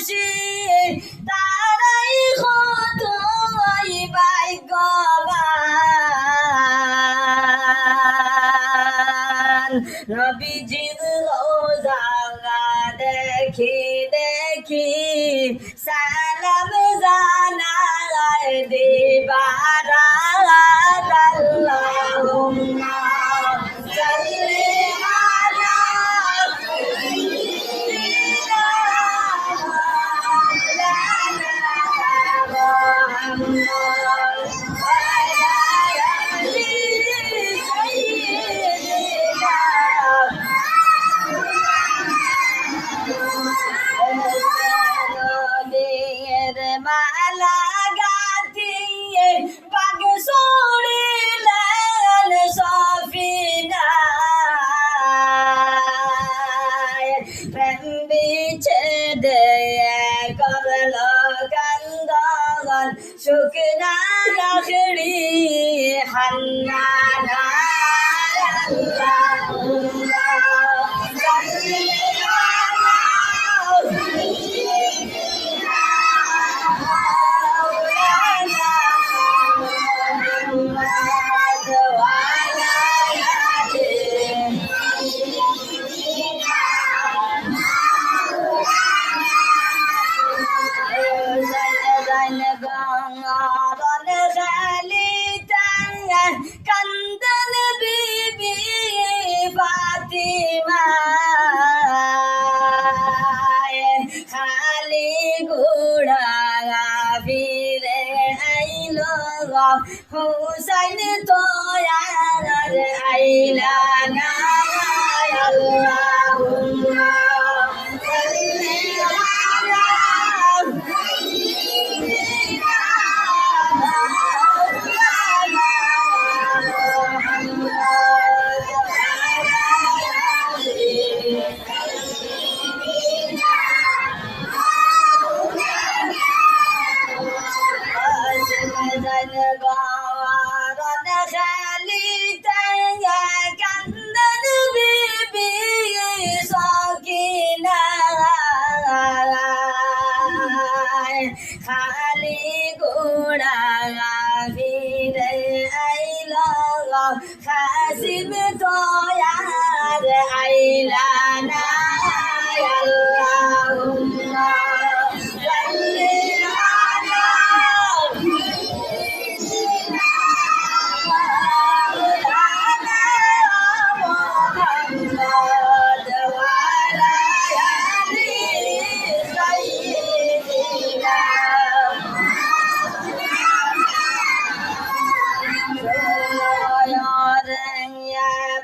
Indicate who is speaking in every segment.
Speaker 1: খুশি তারাই কতই ভাগ্যবান নবীজির রোজা দেখি দেখি সালাম জানাই দিবার আল্লাহুম্মা সাল্লি আলা মালা গাথিয়ে বাগ সরিলেন সফিনায় প্রেম বিচ্ছেদে করল কান্দন শুকনা রাখড়ি হান্নানা আল্লাহুম্মা সাল্লি কান্দন বিবি ফাতিমা খালি ঘোড়া ফিরে আইল হুসাইন তো আইলা না আল্লাহুম্মা সাল্লি আলা খালি ঘোড়া ফিরে আইল খাসিম তয়ার আইলা না আল্লাহুম্মা সাল্লি আলা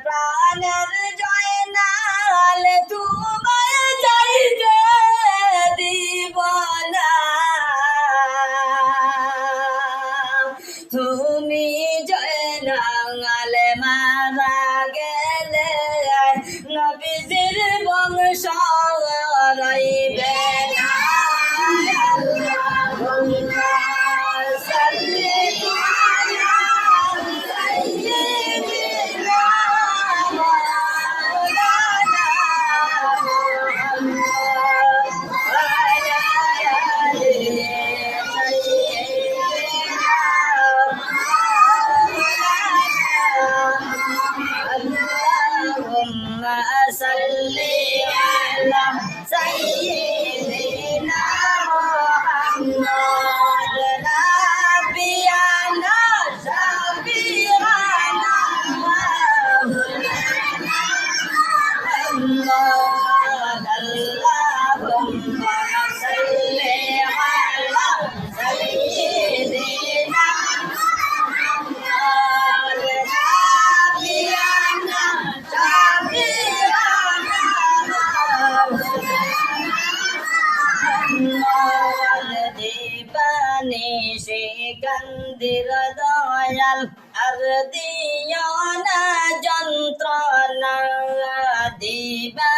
Speaker 1: প্রাণের জয়নাল তোমায় চাইতে দিব না তুমি জয়নাল মারা গেলে নবীজির বংশ রইবে না আল্লাহুম্মা সাল্লি আলা salli ala sayyidina Muhammad nabiyana shabirana maulana Muhammad Allahumma salli ala sayyidina Muhammad nabiyana সিকান্দির Dayal আর দিও না যন্ত্রণা দিবা